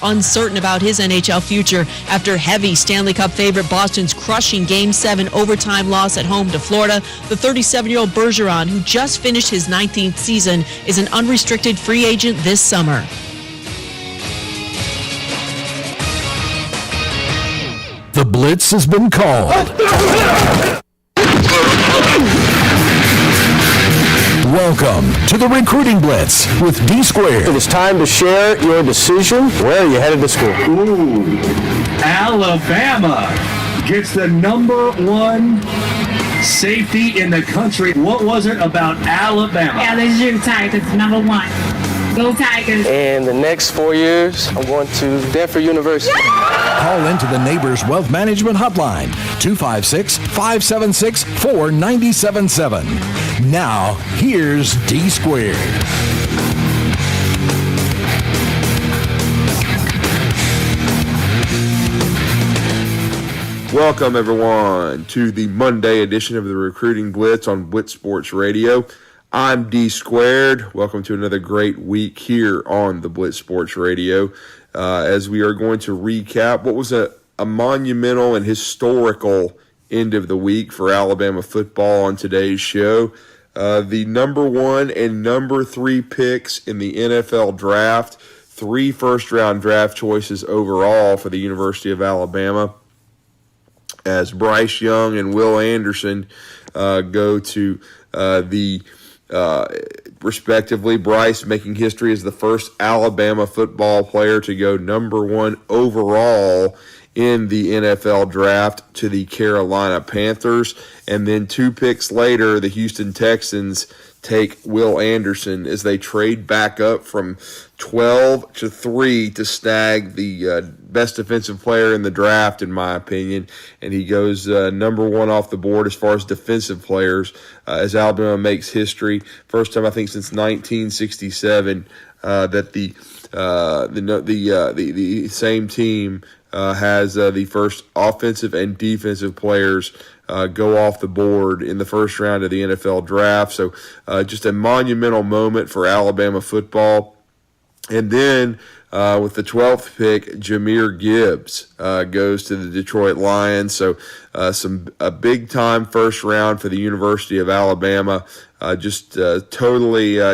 uncertain about his NHL future after heavy Stanley Cup favorite Boston's crushing Game 7 overtime loss at home to Florida. The 37-year-old Bergeron, who just finished his 19th season, is an unrestricted free agent this summer. The Blitz has been called. Welcome to the Recruiting Blitz with D Squared. It is time to share your decision. Where are you headed to school? Ooh, Alabama gets the number one safety in the country. What was it about Alabama? LSU Tigers, number one. Go Tigers. And the next 4 years, I'm going to Denver University. Call into the Neighbors Wealth Management Hotline, 256-576-4977. Now, here's D Squared. Welcome, everyone, to the Monday edition of the Recruiting Blitz on Blitz Sports Radio. I'm D Squared. Welcome to another great week here on the Blitz Sports Radio, as we are going to recap what was a monumental and historical end of the week for Alabama football on today's show. The number 1 and number 3 picks in the NFL draft, 3 first-round draft choices overall for the University of Alabama, as Bryce Young and Will Anderson go to respectively. Bryce making history as the first Alabama football player to go number 1 overall in the NFL draft to the Carolina Panthers. And then 2 picks later, the Houston Texans take Will Anderson as they trade back up from 12 to 3 to snag the best defensive player in the draft, in my opinion. And he goes number 1 off the board as far as defensive players, as Alabama makes history. First time, I think, since 1967 that the same team has the first offensive and defensive players go off the board in the first round of the NFL draft. So just a monumental moment for Alabama football. And then with the 12th pick, Jahmyr Gibbs goes to the Detroit Lions. So a big-time first round for the University of Alabama. Totally, a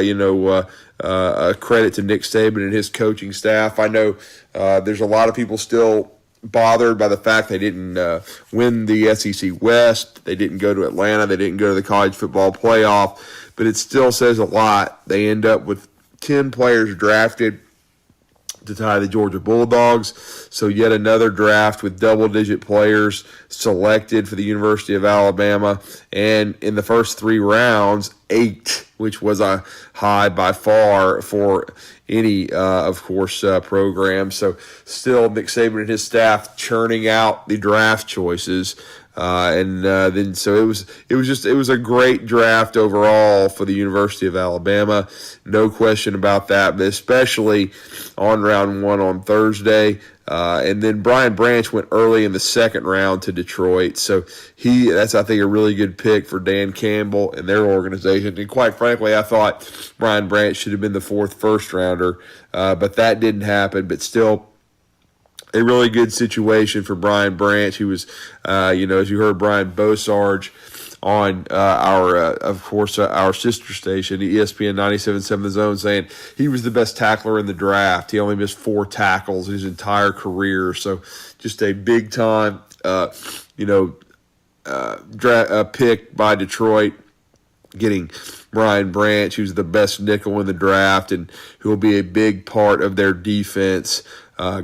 credit to Nick Saban and his coaching staff. I know there's a lot of people still bothered by the fact they didn't win the SEC West. They didn't go to Atlanta. They didn't go to the college football playoff. But it still says a lot. They end up with 10 players drafted to tie the Georgia Bulldogs. So yet another draft with double-digit players selected for the University of Alabama. And in the first 3 rounds, 8, which was a high by far for any, program. So still Nick Saban and his staff churning out the draft choices. Then it was a great draft overall for the University of Alabama, no question about that. But especially on round 1 on Thursday, and then Brian Branch went early in the second round to Detroit, so that's I think a really good pick for Dan Campbell and their organization. And quite frankly, I thought Brian Branch should have been the 4th first rounder, but that didn't happen. But still, a really good situation for Brian Branch. He was, as you heard Brian Bosarge on our sister station, ESPN 97.7 The Zone, saying he was the best tackler in the draft. He only missed 4 tackles his entire career. So just a big time, pick by Detroit, getting Brian Branch, who's the best nickel in the draft and who will be a big part of their defense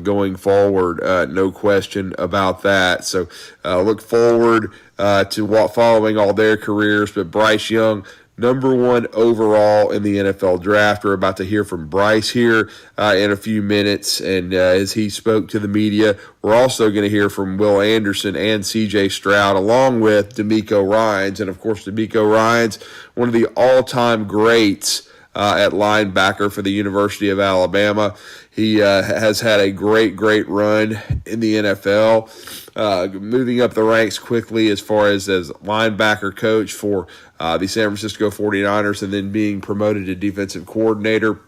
going forward, no question about that. So look forward to following all their careers. But Bryce Young, number 1 overall in the NFL draft. We're about to hear from Bryce here in a few minutes. And as he spoke to the media, we're also going to hear from Will Anderson and C.J. Stroud, along with D'Amico Ryans. And, of course, D'Amico Ryans, one of the all-time greats at linebacker for the University of Alabama. He has had a great run in the NFL, moving up the ranks quickly as far as linebacker coach for the San Francisco 49ers, and then being promoted to defensive coordinator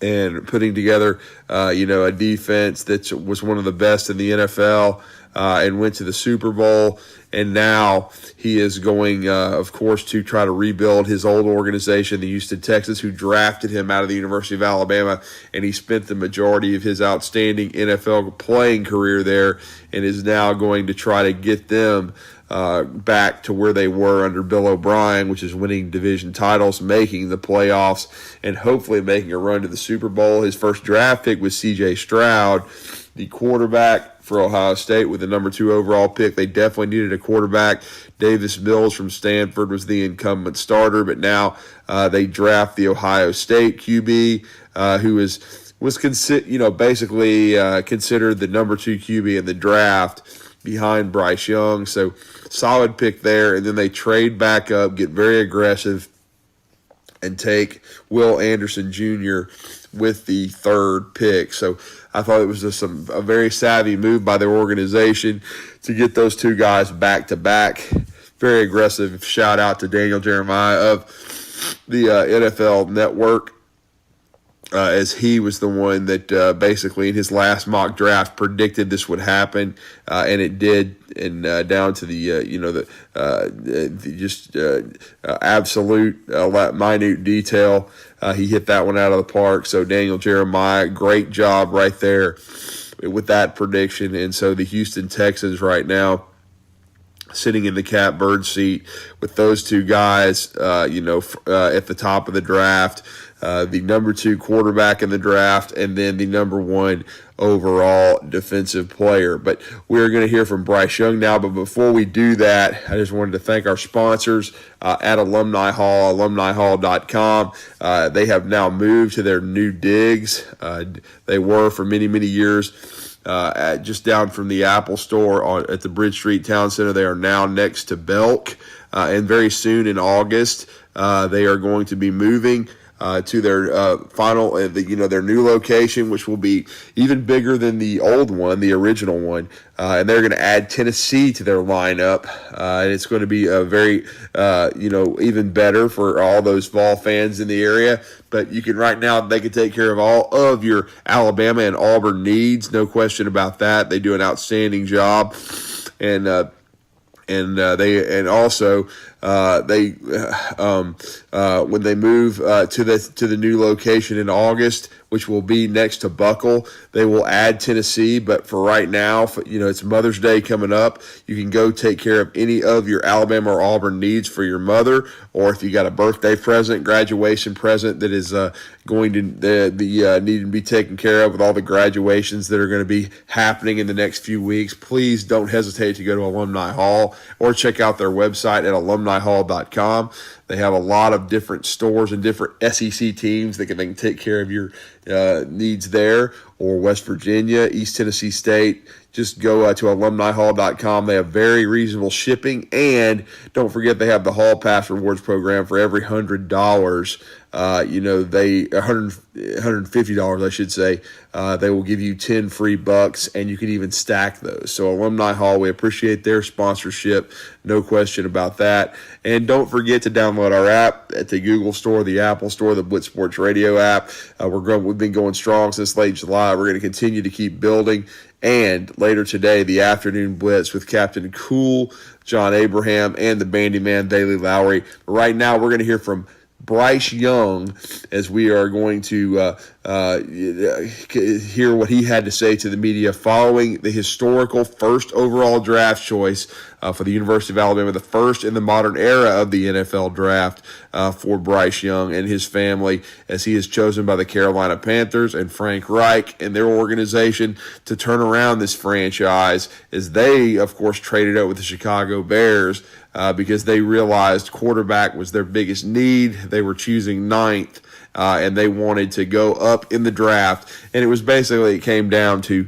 and putting together, a defense that was one of the best in the NFL and went to the Super Bowl. And now he is going, of course, to try to rebuild his old organization, the Houston Texans, who drafted him out of the University of Alabama. And he spent the majority of his outstanding NFL playing career there and is now going to try to get them back to where they were under Bill O'Brien, which is winning division titles, making the playoffs, and hopefully making a run to the Super Bowl. His first draft pick was C.J. Stroud, the quarterback for Ohio State, with the number 2 overall pick. They definitely needed a quarterback. Davis Mills from Stanford was the incumbent starter, but now they draft the Ohio State QB, who was basically considered the number 2 QB in the draft behind Bryce Young. So solid pick there. And then they trade back up, get very aggressive, and take Will Anderson Jr. with the 3rd pick. So I thought it was just a very savvy move by their organization to get those 2 guys back to back. Very aggressive. Shout out to Daniel Jeremiah of the NFL Network, as he was the one that basically in his last mock draft predicted this would happen, and it did. And down to the absolute minute detail, he hit that one out of the park. So Daniel Jeremiah, great job right there with that prediction. And so the Houston Texans right now sitting in the catbird seat with those 2 guys, at the top of the draft. The number 2 quarterback in the draft, and then the number 1 overall defensive player. But we're going to hear from Bryce Young now. But before we do that, I just wanted to thank our sponsors at Alumni Hall, alumnihall.com. They have now moved to their new digs. They were for many, many years just down from the Apple store at the Bridge Street Town Center. They are now next to Belk. And very soon in August, they are going to be moving to their final, their new location, which will be even bigger than the old one, the original one. And they're going to add Tennessee to their lineup. And it's going to be a very, even better for all those Vol fans in the area. But you can right now, they can take care of all of your Alabama and Auburn needs. No question about that. They do an outstanding job. And when they move to the new location in August, which will be next to Buckle, they will add Tennessee. But for right now, it's Mother's Day coming up. You can go take care of any of your Alabama or Auburn needs for your mother, or if you got a birthday present, graduation present that is going to need to be taken care of with all the graduations that are going to be happening in the next few weeks. Please don't hesitate to go to Alumni Hall or check out their website at alumnihall.com. They have a lot of different stores and different SEC teams that can take care of your needs there, or West Virginia, East Tennessee State. Just go to alumnihall.com. They have very reasonable shipping, and don't forget they have the Hall Pass Rewards program. For every $100, $150, I should say, they will give you 10 free bucks, and you can even stack those. So Alumni Hall, we appreciate their sponsorship, no question about that. And don't forget to download our app at the Google Store, the Apple Store, the Blitz Sports Radio app. We've been going strong since late July. We're going to continue to keep building. And later today, the afternoon blitz with Captain Cool, John Abraham, and the Bandy Man, Daily Lowry. Right now, we're going to hear from Bryce Young as we are going to hear what he had to say to the media following the historical first overall draft choice for the University of Alabama, the first in the modern era of the NFL draft for Bryce Young and his family, as he is chosen by the Carolina Panthers and Frank Reich and their organization to turn around this franchise, as they, of course, traded out with the Chicago Bears because they realized quarterback was their biggest need. They were choosing 9th. And they wanted to go up in the draft. And it came down to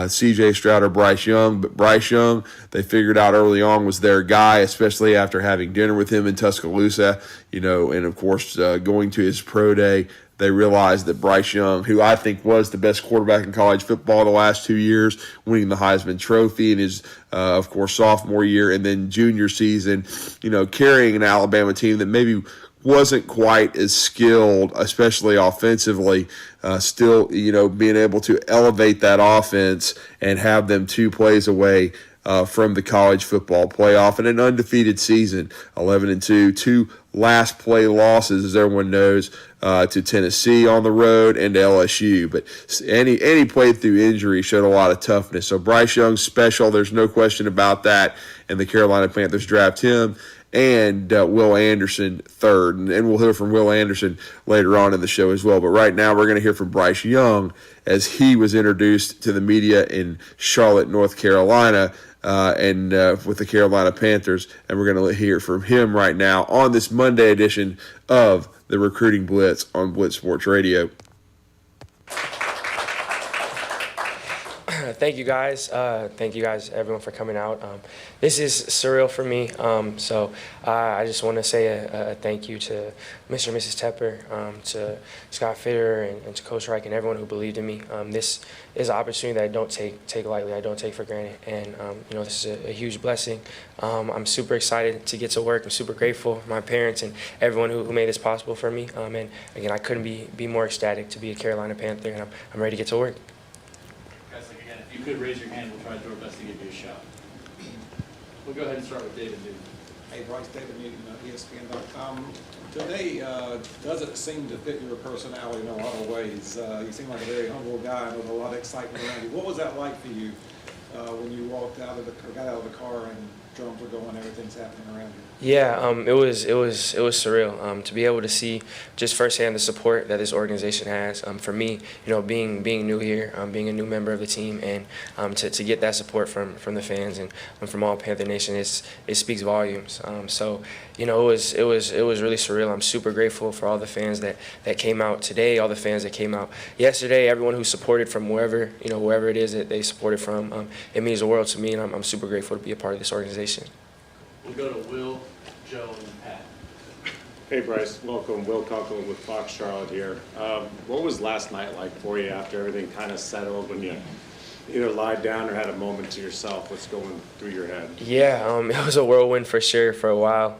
C.J. Stroud or Bryce Young. But Bryce Young, they figured out early on, was their guy, especially after having dinner with him in Tuscaloosa, and of course going to his pro day. They realized that Bryce Young, who I think was the best quarterback in college football the last 2 years, winning the Heisman Trophy in his, of course, sophomore year and then junior season, carrying an Alabama team that maybe wasn't quite as skilled, especially offensively. Still, being able to elevate that offense and have them 2 plays away from the college football playoff and an undefeated season, 11-2, 2 last play losses, as everyone knows, to Tennessee on the road and to LSU. But any played through injury showed a lot of toughness. So Bryce Young's special, there's no question about that. And the Carolina Panthers draft him and Will Anderson third. And we'll hear from Will Anderson later on in the show as well. But right now we're going to hear from Bryce Young as he was introduced to the media in Charlotte, North Carolina, and with the Carolina Panthers. And we're going to hear from him right now on this Monday edition of the Recruiting Blitz on Blitz Sports Radio. Thank you guys. Thank you guys, everyone, for coming out. This is surreal for me. So I just want to say a thank you to Mr. and Mrs. Tepper, to Scott Fitter, and to Coach Reich, and everyone who believed in me. This is an opportunity that I don't take lightly. I don't take for granted. And, this is a huge blessing. I'm super excited to get to work. I'm super grateful for my parents and everyone who made this possible for me. And, again, I couldn't be more ecstatic to be a Carolina Panther, and I'm ready to get to work. If you could raise your hand, we'll try to do our best to give you a shot. We'll go ahead and start with David Newton. Hey, Bryce, David Newton, ESPN.com. Today doesn't seem to fit your personality in a lot of ways. You seem like a very humble guy with a lot of excitement around you. What was that like for you when you got out of the car and drums were going, everything's happening around you? Yeah, it was surreal to be able to see just firsthand the support that this organization has. For me, being new here, being a new member of the team, and to get that support from the fans and from all Panther Nation, it speaks volumes. So it was really surreal. I'm super grateful for all the fans that came out today, all the fans that came out yesterday, everyone who supported from wherever it is that they supported from. It means the world to me, and I'm super grateful to be a part of this organization. We'll go to Will, Joe, and Pat. Hey Bryce, welcome. Will Conklin with Fox Charlotte here. What was last night like for you after everything kind of settled, when you either lied down or had a moment to yourself? What's going through your head? Yeah, it was a whirlwind for sure for a while.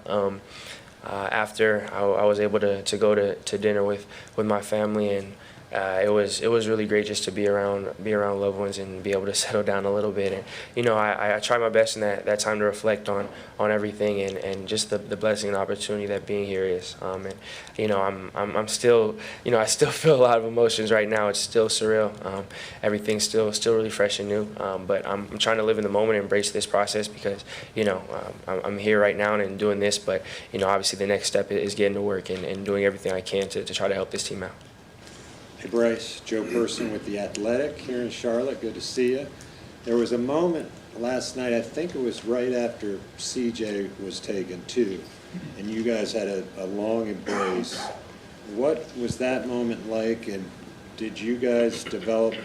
After I was able to go to dinner with my family, and it was really great just to be around loved ones and be able to settle down a little bit. And I try my best in that time to reflect on everything and just the blessing and opportunity that being here is. I'm still I still feel a lot of emotions right now. It's still surreal. Everything's still really fresh and new. But I'm trying to live in the moment and embrace this process because I'm here right now and doing this. But obviously the next step is getting to work and doing everything I can to try to help this team out. Hey Bryce, Joe Person with The Athletic here in Charlotte. Good to see you. There was a moment last night, I think it was right after CJ was taken too, and you guys had a long embrace. What was that moment like, and did you guys develop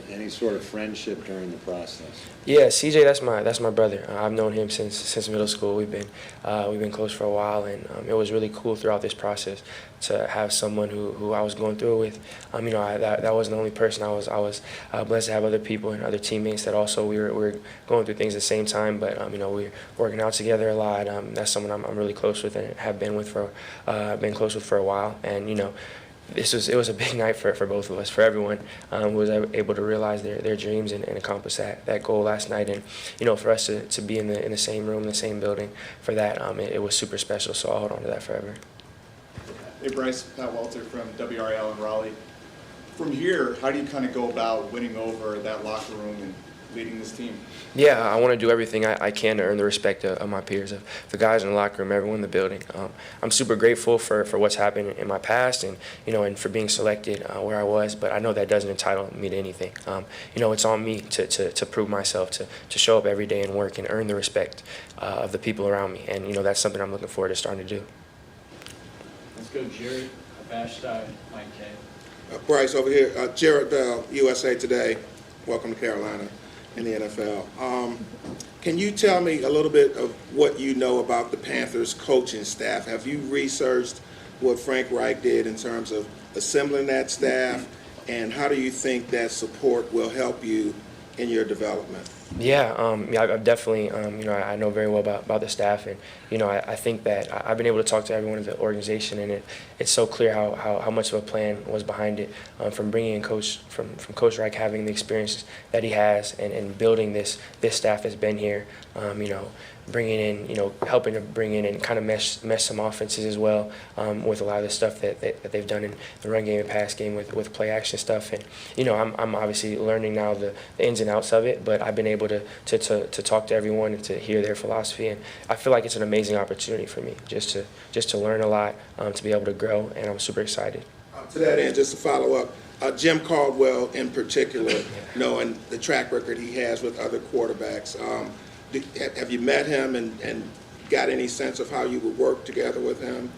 any sort of friendship during the process? Yeah, CJ, that's my brother. I've known him since middle school. We've been close for a while, and it was really cool throughout this process to have someone who I was going through it with. That wasn't the only person. I was blessed to have other people and other teammates that also we were going through things at the same time. But we're working out together a lot. That's someone I'm really close with and have been close with for a while. And it was a big night for both of us, for everyone who was able to realize their dreams and accomplish that goal last night. And for us to be in the same room, the same building for that, it was super special. So I'll hold on to that forever. Hey Bryce, Pat Walter from WRL in Raleigh. From here, how do you kind of go about winning over that locker room and leading this team? Yeah, I want to do everything I can to earn the respect of my peers, of the guys in the locker room, everyone in the building. I'm super grateful for what's happened in my past and and for being selected where I was, but I know that doesn't entitle me to anything. It's on me to prove myself, to show up every day and work and earn the respect of the people around me, and that's something I'm looking forward to starting to do. Let's go Jerry, Abashtai, Mike K. Bryce over here. Jared Bell, USA Today. Welcome to Carolina in the NFL. Can you tell me a little bit of what you know about the Panthers coaching staff? Have you researched what Frank Reich did in terms of assembling that staff, and how do you think that support will help you in your development? Yeah, I've definitely, I know very well about the staff, and, I think that I've been able to talk to everyone in the organization, and it's so clear how much of a plan was behind it, from bringing in from Coach Reich, having the experience that he has, and building this staff that's been here, bringing in, helping to bring in and kind of mesh some offenses as well, with a lot of the stuff that they've done in the run game and pass game with play action stuff, and, I'm obviously learning now the ins and outs of it, but I've been able to talk to everyone and to hear their philosophy, and I feel like it's an amazing opportunity for me just to learn a lot, to be able to grow, and I'm super excited. To that end, just to follow up, Jim Caldwell in particular, knowing the track record he has with other quarterbacks, have you met him and got any sense of how you would work together with him?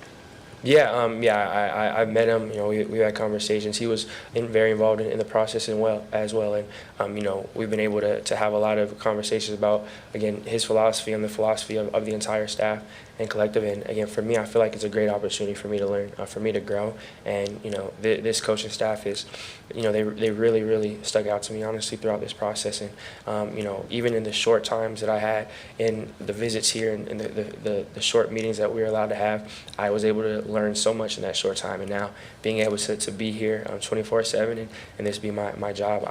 Yeah, I've met him. We've had conversations. He was very involved in the process as well, and we've been able to have a lot of conversations about, again, his philosophy and the philosophy of the entire staff and collective. And again, for me, I feel like it's a great opportunity for me to learn, for me to grow. And this coaching staff is, they really stuck out to me honestly throughout this process. And even in the short times that I had in the visits here and the short meetings that we were allowed to have, I was able to learn so much in that short time. And now being able to be here 24/7 and this be my job,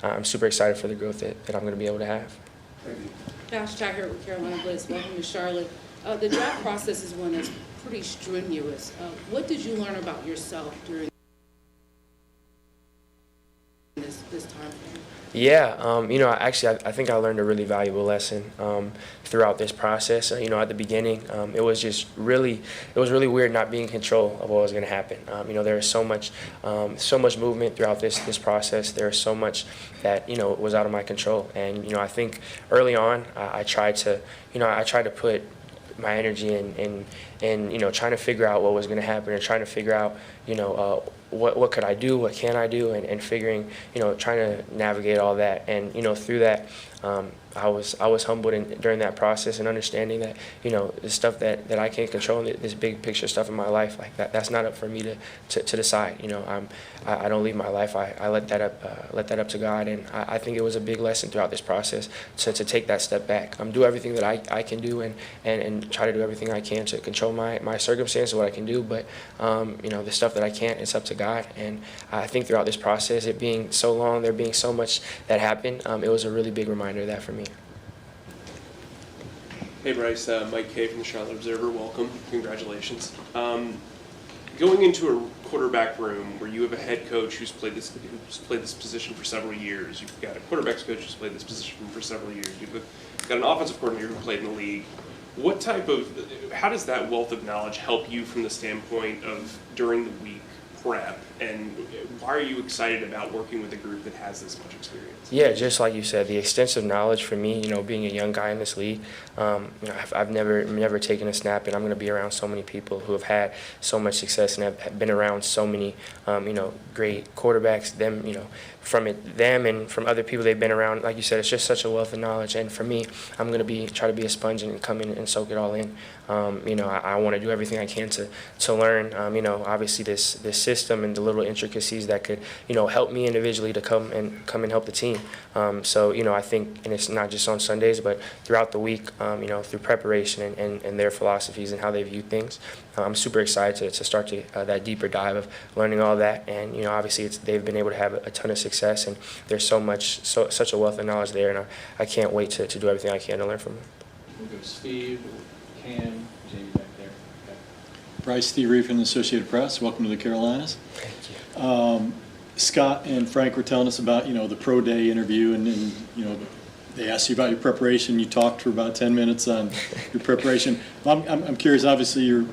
I'm super excited for the growth that I'm going to be able to have. Thank you. Josh Chai here with Carolina Blitz. Welcome to Charlotte. The draft process is one that's pretty strenuous. What did you learn about yourself during this time frame? Yeah, actually, I think I learned a really valuable lesson throughout this process. At the beginning, it was really weird not being in control of what was going to happen. There was so much movement throughout this process. There was so much that was out of my control. And I think early on, I tried to put my energy in trying to figure out what was going to happen and trying to figure out what could I do, what can I do, and figuring, trying to navigate all that. And through that, I was humbled during that process and understanding that the stuff that I can't control, this big picture stuff in my life, like that's not up for me to decide. I don't leave my life. I let that up to God, and I think it was a big lesson throughout this process to take that step back. Do everything that I can do and try to do everything I can to control my circumstances, what I can do, but the stuff that I can't, it's up to God. And I think throughout this process, it being so long, there being so much that happened, it was a really big reminder of that for me. Hey Bryce, Mike Kay from the Charlotte Observer. Welcome, congratulations. Going into a quarterback room where you have a head coach who's played this position for several years, you've got a quarterbacks coach who's played this position for several years, you've got an offensive coordinator who played in the league. How does that wealth of knowledge help you from the standpoint of during the week prep, and why are you excited about working with a group that has this much experience? Yeah, just like you said, the extensive knowledge for me, being a young guy in this league, I've never taken a snap, and I'm going to be around so many people who have had so much success and have been around so many, great quarterbacks, them and from other people they've been around. Like you said, it's just such a wealth of knowledge, and for me, I'm going to try to be a sponge and come in and soak it all in. I want to do everything I can to learn, obviously this system and the little intricacies that could, help me individually to come and help the team. I think, and it's not just on Sundays, but throughout the week, through preparation and their philosophies and how they view things, I'm super excited to start that deeper dive of learning all that. And, obviously they've been able to have a ton of success, and there's such a wealth of knowledge there, and I can't wait to do everything I can to learn from them. We'll go Steve, Cam, Jamie back there. Okay. Bryce, Steve Reed from the Associated Press. Welcome to the Carolinas. Thank you. Scott and Frank were telling us about, the pro day interview, and they asked you about your preparation. You talked for about 10 minutes on your preparation. I'm curious, obviously you're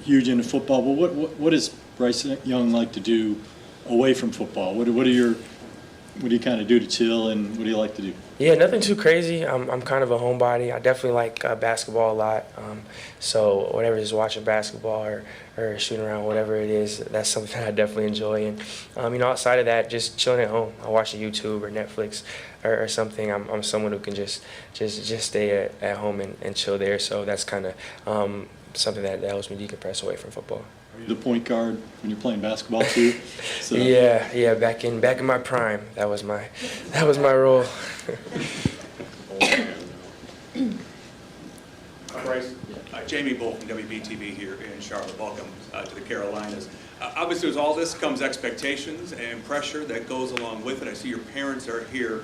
huge into football, but what does Bryce Young like to do away from football? What do you kind of do to chill, and what do you like to do? Yeah, nothing too crazy. I'm kind of a homebody. I definitely like basketball a lot. So whatever it is, watching basketball or shooting around, whatever it is, that's something that I definitely enjoy. And outside of that, just chilling at home. I watch YouTube or Netflix or something. I'm someone who can just stay at home and chill there. So that's kind of something that helps me decompress away from football. the point guard when you're playing basketball too. So. Yeah, back in my prime, that was my role. Bryce, Jamie Bull from WBTV here in Charlotte. Welcome to the Carolinas. Obviously, with all this comes expectations and pressure that goes along with it. I see your parents are here.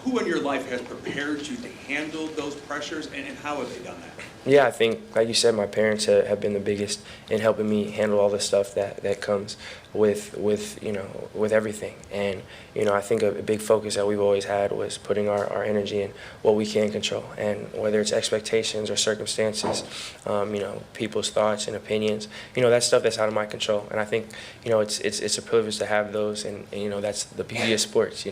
Who in your life has prepared you to handle those pressures, and how have they done that? Yeah, I think, like you said, my parents have been the biggest in helping me handle all the stuff that comes with everything. And I think a big focus that we've always had was putting our energy in what we can control, and whether it's expectations or circumstances, people's thoughts and opinions, that's stuff that's out of my control. And I think it's a privilege to have those, and that's the beauty of sports.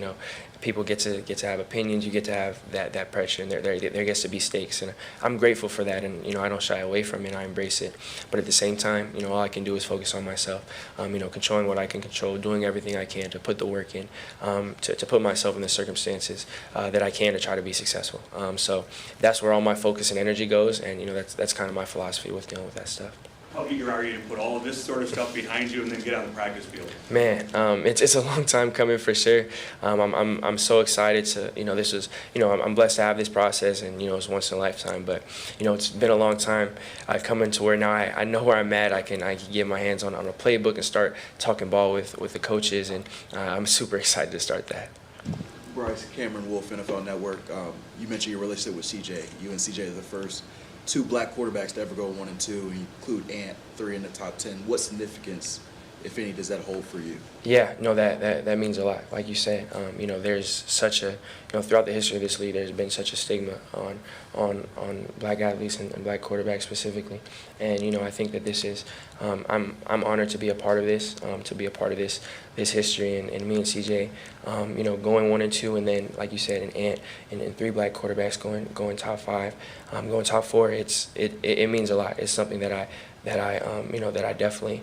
People get to have opinions. You get to have that pressure, and there gets to be stakes, and I'm grateful for that. And I don't shy away from it. I embrace it. But at the same time, all I can do is focus on myself. Controlling what I can control, doing everything I can to put the work in, to put myself in the circumstances that I can to try to be successful. So that's where all my focus and energy goes, and that's kind of my philosophy with dealing with that stuff. How eager are you to put all of this sort of stuff behind you and then get on the practice field? Man, it's a long time coming for sure. I'm so excited to this is I'm blessed to have this process, and it's once in a lifetime. But it's been a long time. I've come into where now I know where I'm at. I can get my hands on a playbook and start talking ball with the coaches, and I'm super excited to start that. Bryce, Cameron Wolf, NFL Network. You mentioned your relationship with CJ. You and CJ are the first two black quarterbacks to ever go 1 and 2, and you include Ant 3 in the top 10. What significance, if any, does that hold for you? Yeah, no, that means a lot. Like you said, there's such a throughout the history of this league, there's been such a stigma on black athletes and black quarterbacks specifically, and I think that this is I'm honored to be a part of this, this history, and me and CJ, going 1 and 2, and then like you said, an Ant and 3 black quarterbacks going top 5, going top 4. It means a lot. It's something that I definitely,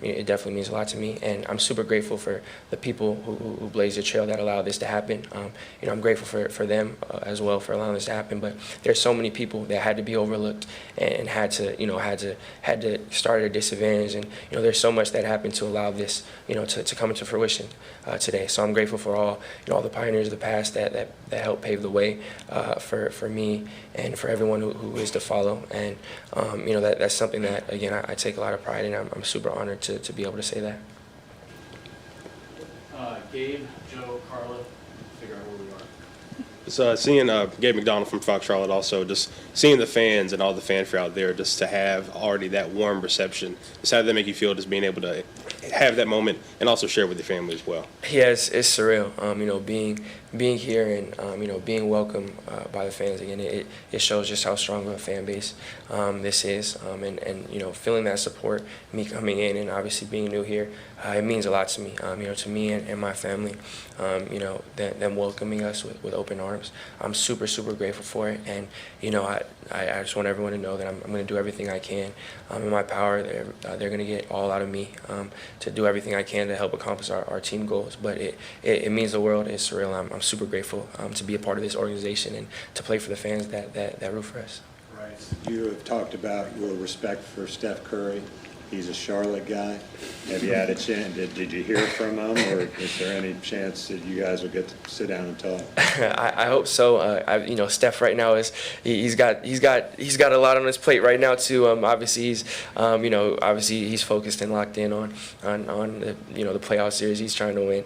it definitely means a lot to me, and I'm super grateful for the people who blazed the trail that allowed this to happen. I'm grateful for them as well for allowing this to happen. But there's so many people that had to be overlooked and had to start at a disadvantage, and there's so much that happened to allow this to come into fruition today. So I'm grateful for all the pioneers of the past that helped pave the way for me and for everyone who is to follow. And that's something that, again, I take a lot of pride in. I'm super honored to be able to say that. Gabe, Joe, Carla, figure out where we are. So seeing Gabe McDonald from Fox Charlotte, also just seeing the fans and all the fanfare out there, just to have already that warm reception, just how did that make you feel, just being able to have that moment and also share with your family as well? Yeah, it's surreal. Being here and being welcomed by the fans again. It shows just how strong of a fan base this is, and feeling that support, me coming in and obviously being new here, it means a lot to me. To me and my family, them welcoming us with open arms. I'm super grateful for it, and I just want everyone to know that I'm going to do everything I can in my power. They're going to get all out of me to do everything I can to help accomplish our team goals. But it means the world. It's surreal. I'm super grateful to be a part of this organization and to play for the fans that root for us. Right. You have talked about your respect for Steph Curry. He's a Charlotte guy. Have you had a chance? Did you hear from him, or is there any chance that you guys will get to sit down and talk? I hope so. Steph right now he's got a lot on his plate right now too. Obviously he's focused and locked in on the playoff series he's trying to win.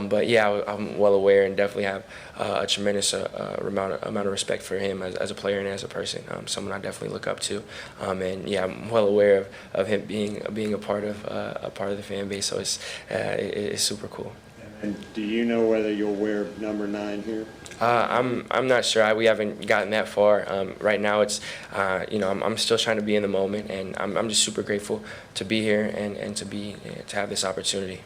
But yeah, I'm well aware and definitely have a tremendous amount of respect for him as a player and as a person. Someone I definitely look up to. And yeah, I'm well aware of him being a part of the fan base. So it's super cool. And do you know whether you'll wear number 9 here? I'm not sure. We haven't gotten that far. Right now, it's I'm still trying to be in the moment, and I'm just super grateful to be here and to have this opportunity.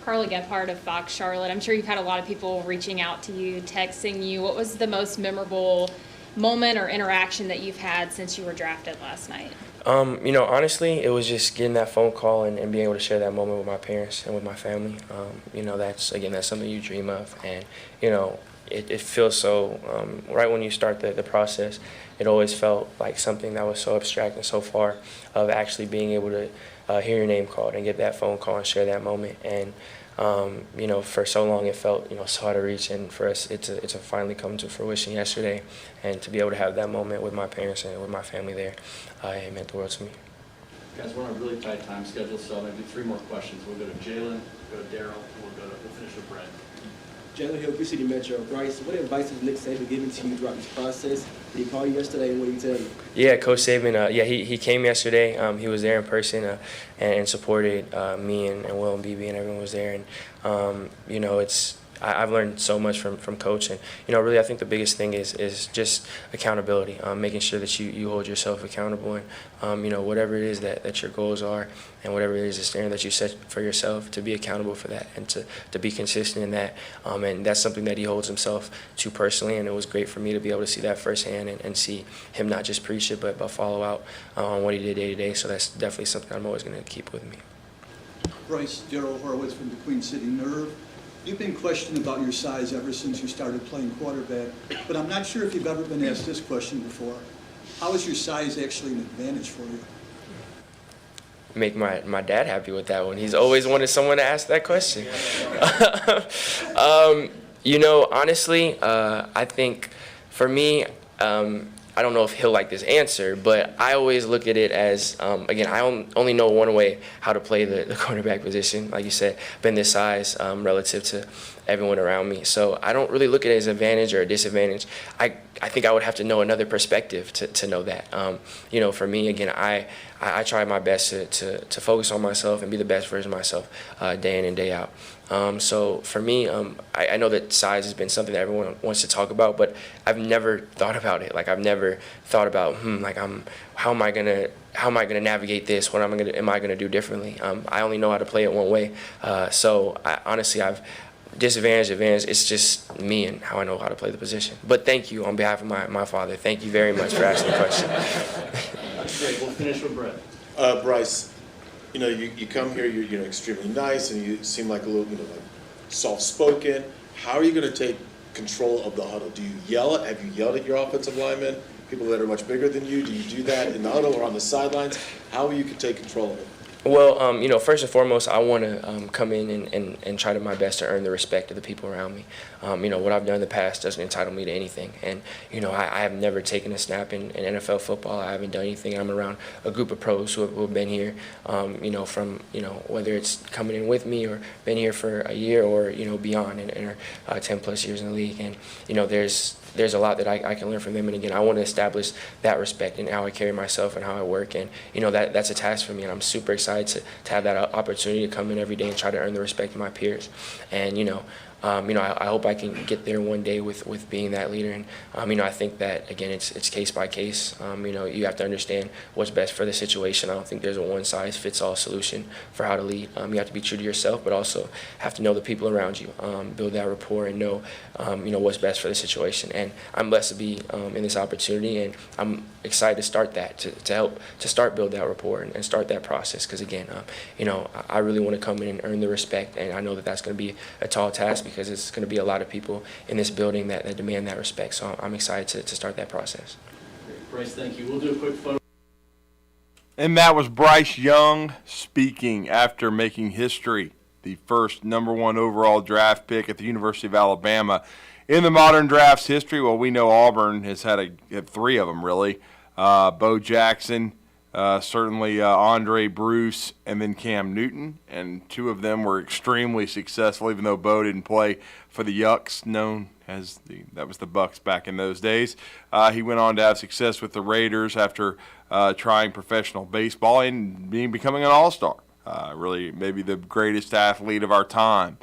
Carla Gephardt of Fox Charlotte. I'm sure you've had a lot of people reaching out to you, texting you. What was the most memorable moment or interaction that you've had since you were drafted last night? Honestly, it was just getting that phone call and being able to share that moment with my parents and with my family. That's something you dream of. And, it feels so, right when you start the process, it always felt like something that was so abstract and so far of actually being able to hear your name called and get that phone call and share that moment. And, for so long it felt, so out of reach. And for us, it's a finally come to fruition yesterday. And to be able to have that moment with my parents and with my family there, it meant the world to me. Guys, we're on a really tight time schedule, so maybe 3 more questions. We'll go to Jalen, we'll go to Daryl, and we'll finish with Brett. Jalen Hill, Blue City Metro. Bryce, what advice has Nick Saban given to you throughout this process? Did he call you yesterday, and what did he tell you? Yeah, Coach Saban, he came yesterday. He was there in person and supported me and Will and BB, and everyone was there. And, I've learned so much from Coach. And, really I think the biggest thing is just accountability, making sure that you hold yourself accountable. And, whatever it is that your goals are and whatever it is the standard that you set for yourself, to be accountable for that and to be consistent in that. And that's something that he holds himself to personally. And it was great for me to be able to see that firsthand and see him not just preach it, but follow out on what he did day to day. So that's definitely something I'm always going to keep with me. Bryce, Daryl Horowitz from the Queen City Nerve. You've been questioned about your size ever since you started playing quarterback, but I'm not sure if you've ever been asked this question before. How is your size actually an advantage for you? Make my dad happy with that one. He's always wanted someone to ask that question. Honestly, I think for me, I don't know if he'll like this answer, but I always look at it as, I only know one way how to play the quarterback position. Like you said, been this size relative to everyone around me. So I don't really look at it as an advantage or a disadvantage. I think I would have to know another perspective to know that. For me, again, I try my best to focus on myself and be the best version of myself day in and day out. So for me, I know that size has been something that everyone wants to talk about, but I've never thought about it. Like I've never thought about, how am I gonna navigate this? What am I gonna do differently? I only know how to play it one way. Honestly, I've disadvantage, advantage. It's just me and how I know how to play the position. But thank you on behalf of my father. Thank you very much for asking the question. Great. We'll finish with Brett. Bryce, you come here, you're extremely nice, and you seem like a little, like soft-spoken. How are you going to take control of the huddle? Do you yell? Have you yelled at your offensive linemen, people that are much bigger than you? Do you do that in the huddle or on the sidelines? How will you take control of it? Well, first and foremost, I want to come in and try my best to earn the respect of the people around me. What I've done in the past doesn't entitle me to anything. And, I have never taken a snap in NFL football. I haven't done anything. I'm around a group of pros who have been here, from, whether it's coming in with me or been here for a year or, beyond and are 10 plus years in the league. And, there's a lot that I can learn from them. And again, I want to establish that respect in how I carry myself and how I work. And, that's a task for me. And I'm super excited to have that opportunity to come in every day and try to earn the respect of my peers. And, I hope I can get there one day with being that leader. And, I think that, again, it's case by case. You have to understand what's best for the situation. I don't think there's a one-size-fits-all solution for how to lead. You have to be true to yourself, but also have to know the people around you, build that rapport and know, what's best for the situation. And I'm blessed to be in this opportunity, and I'm excited to start that, to help to start build that rapport and start that process. Because, again, I really want to come in and earn the respect, and I know that that's going to be a tall task, because it's going to be a lot of people in this building that demand that respect. So I'm excited to start that process. Great. Bryce, thank you. We'll do a quick photo. And that was Bryce Young speaking after making history, the first #1 overall draft pick at the University of Alabama. In the modern draft's history, well, we know Auburn has had 3 of them, really. Bo Jackson, certainly Andre Bruce, and then Cam Newton, and 2 of them were extremely successful, even though Bo didn't play for the Yucks, known as that was the Bucks back in those days. He went on to have success with the Raiders after trying professional baseball and becoming an all-star. Really, maybe the greatest athlete of our time.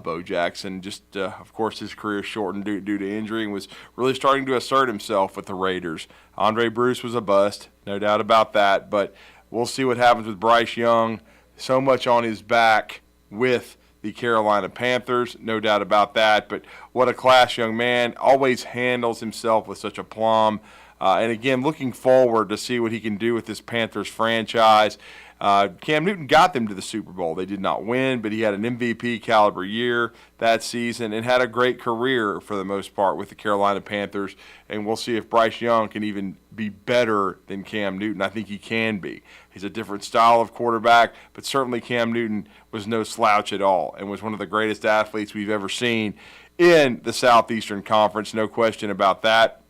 Bo Jackson, just of course his career shortened due to injury, and was really starting to assert himself with the Raiders. Andre Bruce was a bust, no doubt about that, but we'll see what happens with Bryce Young. So much on his back with the Carolina Panthers, no doubt about that, but what a class young man, always handles himself with such aplomb. And again, looking forward to see what he can do with this Panthers franchise. Cam Newton got them to the Super Bowl. They did not win, but he had an MVP caliber year that season and had a great career for the most part with the Carolina Panthers. And we'll see if Bryce Young can even be better than Cam Newton. I think he can be. He's a different style of quarterback, but certainly Cam Newton was no slouch at all and was one of the greatest athletes we've ever seen in the Southeastern Conference. No question about that.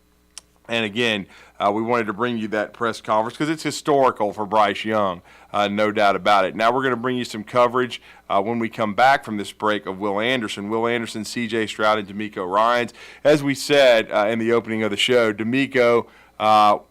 And again, we wanted to bring you that press conference because it's historical for Bryce Young, no doubt about it. Now we're going to bring you some coverage when we come back from this break of Will Anderson. Will Anderson, C.J. Stroud, and D'Amico Ryans. As we said in the opening of the show, D'Amico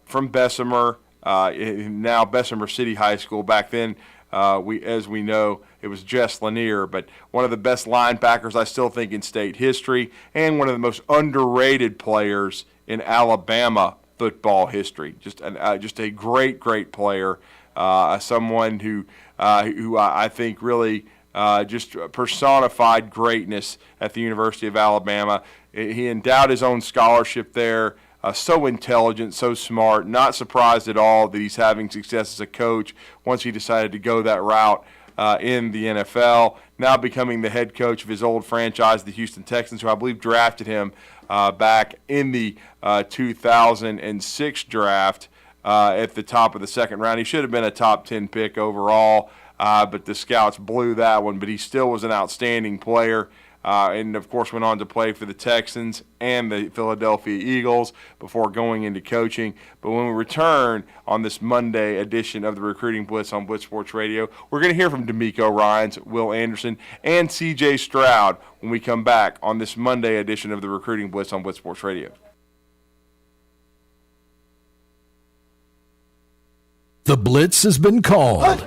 from Bessemer, now Bessemer City High School. Back then, as we know, it was Jess Lanier, but one of the best linebackers I still think in state history and one of the most underrated players in Alabama football history. Just a great player, someone who I think really just personified greatness at the University of Alabama. He endowed his own scholarship there. So intelligent, so smart, not surprised at all that he's having success as a coach once he decided to go that route in the NFL, now becoming the head coach of his old franchise, the Houston Texans, who I believe drafted him back in the 2006 draft at the top of the second round. He should have been a top 10 pick overall, but the scouts blew that one, but he still was an outstanding player. And, of course, went on to play for the Texans and the Philadelphia Eagles before going into coaching. But when we return on this Monday edition of the Recruiting Blitz on Blitz Sports Radio, we're going to hear from D'Amico Ryans, Will Anderson, and C.J. Stroud when we come back on this Monday edition of the Recruiting Blitz on Blitz Sports Radio. The Blitz has been called.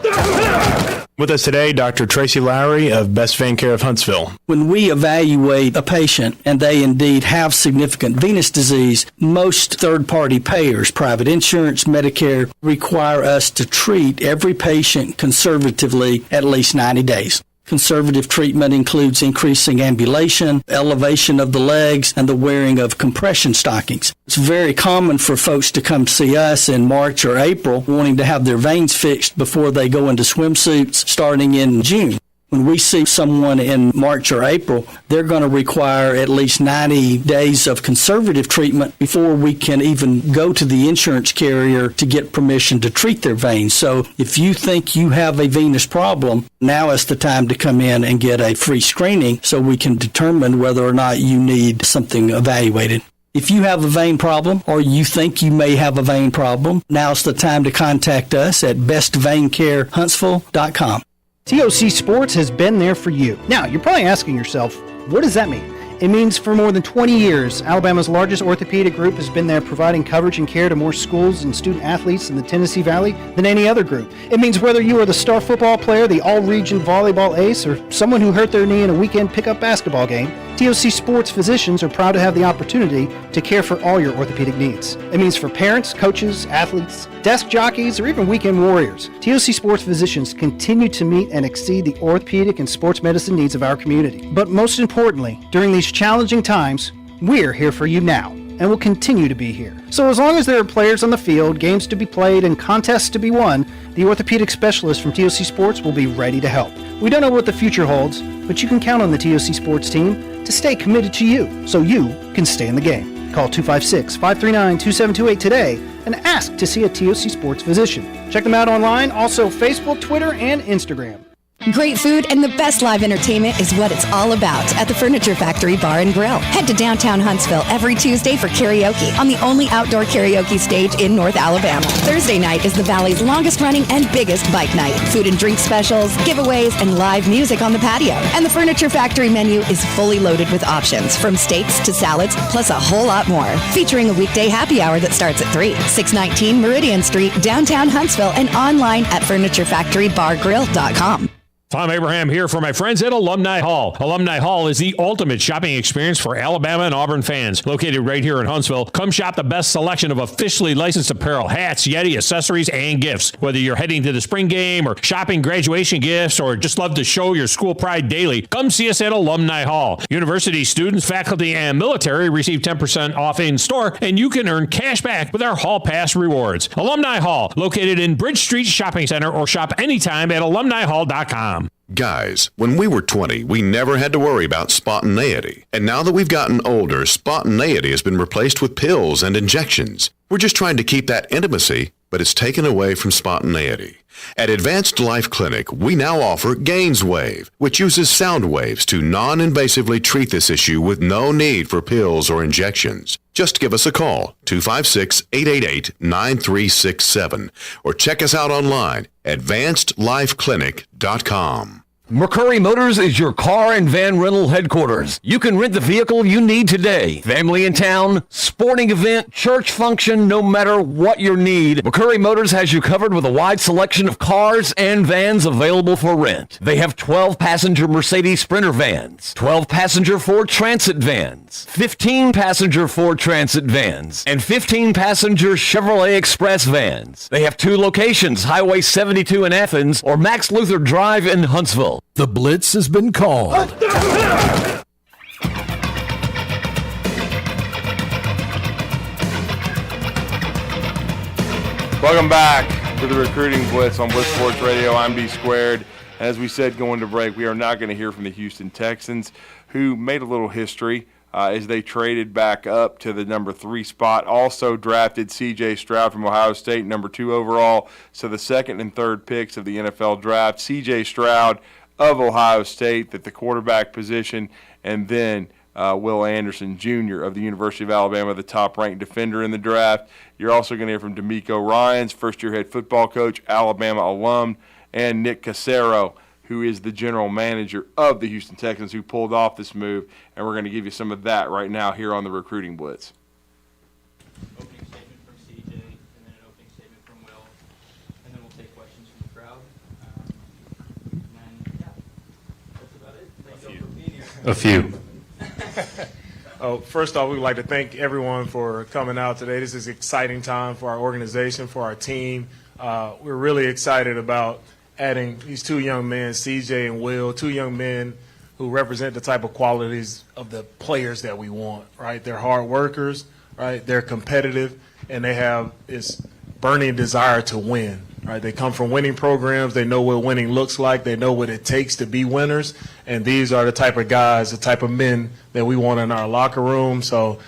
With us today, Dr. Tracy Lowry of Best Vein Care of Huntsville. When we evaluate a patient and they indeed have significant venous disease, most third-party payers, private insurance, Medicare, require us to treat every patient conservatively at least 90 days. Conservative treatment includes increasing ambulation, elevation of the legs, and the wearing of compression stockings. It's very common for folks to come see us in March or April wanting to have their veins fixed before they go into swimsuits starting in June. When we see someone in March or April, they're going to require at least 90 days of conservative treatment before we can even go to the insurance carrier to get permission to treat their veins. So if you think you have a venous problem, now is the time to come in and get a free screening so we can determine whether or not you need something evaluated. If you have a vein problem or you think you may have a vein problem, now's the time to contact us at bestveincarehuntsville.com. TOC Sports has been there for you. Now, you're probably asking yourself, what does that mean? It means for more than 20 years, Alabama's largest orthopedic group has been there providing coverage and care to more schools and student athletes in the Tennessee Valley than any other group. It means whether you are the star football player, the all-region volleyball ace, or someone who hurt their knee in a weekend pickup basketball game, TOC Sports physicians are proud to have the opportunity to care for all your orthopedic needs. It means for parents, coaches, athletes, desk jockeys, or even weekend warriors, TOC Sports physicians continue to meet and exceed the orthopedic and sports medicine needs of our community. But most importantly, during these challenging times, we're here for you now and will continue to be here. So as long as there are players on the field, games to be played, and contests to be won, the orthopedic specialists from TOC Sports will be ready to help. We don't know what the future holds, but you can count on the TOC Sports team to stay committed to you so you can stay in the game. Call 256-539-2728 today and ask to see a TOC Sports physician. Check them out online, also Facebook, Twitter, and Instagram. Great food and the best live entertainment is what it's all about at the Furniture Factory Bar and Grill. Head to downtown Huntsville every Tuesday for karaoke on the only outdoor karaoke stage in North Alabama. Thursday night is the Valley's longest running and biggest bike night. Food and drink specials, giveaways, and live music on the patio. And the Furniture Factory menu is fully loaded with options from steaks to salads, plus a whole lot more. Featuring a weekday happy hour that starts at 3. 619 Meridian Street, downtown Huntsville, and online at FurnitureFactoryBarGrill.com. Tom Abraham here for my friends at Alumni Hall. Alumni Hall is the ultimate shopping experience for Alabama and Auburn fans. Located right here in Huntsville, come shop the best selection of officially licensed apparel, hats, Yeti, accessories, and gifts. Whether you're heading to the spring game or shopping graduation gifts or just love to show your school pride daily, come see us at Alumni Hall. University students, faculty, and military receive 10% off in store, and you can earn cash back with our Hall Pass rewards. Alumni Hall, located in Bridge Street Shopping Center, or shop anytime at alumnihall.com. Guys, when we were 20, we never had to worry about spontaneity. And now that we've gotten older, spontaneity has been replaced with pills and injections. We're just trying to keep that intimacy, but it's taken away from spontaneity. At Advanced Life Clinic, we now offer GainsWave, which uses sound waves to non-invasively treat this issue with no need for pills or injections. Just give us a call, 256-888-9367, or check us out online, advancedlifeclinic.com. McCurry Motors is your car and van rental headquarters. You can rent the vehicle you need today. Family in town, sporting event, church function, no matter what your need, McCurry Motors has you covered with a wide selection of cars and vans available for rent. They have 12-passenger Mercedes Sprinter vans, 12-passenger Ford Transit vans, 15-passenger Ford Transit vans, and 15-passenger Chevrolet Express vans. They have 2 locations, Highway 72 in Athens or Max Luther Drive in Huntsville. The Blitz has been called. Welcome back to the Recruiting Blitz on Blitz Sports Radio. I'm B Squared. As we said going to break, we are not going to hear from the Houston Texans, who made a little history as they traded back up to the number 3 spot. Also drafted C.J. Stroud from Ohio State, number 2 overall. So the second and third picks of the NFL draft. C.J. Stroud of Ohio State at the quarterback position, and then Will Anderson Jr. of the University of Alabama, the top-ranked defender in the draft. You're also going to hear from D'Amico Ryans, first-year head football coach, Alabama alum, and Nick Cassero, who is the general manager of the Houston Texans, who pulled off this move, and we're going to give you some of that right now here on the Recruiting Blitz. Opening statement from CJ, and then an opening statement from Will, and then we'll take questions from the crowd. And yeah, that's about it. Thank you for being here. A few. First off, we would like to thank everyone for coming out today. This is an exciting time for our organization, for our team. We're really excited about adding these 2 young men, CJ and Will, 2 young men who represent the type of qualities of the players that we want, right? They're hard workers, right? They're competitive, and they have this burning desire to win, right? They come from winning programs. They know what winning looks like. They know what it takes to be winners, and these are the type of guys, the type of men that we want in our locker room. So,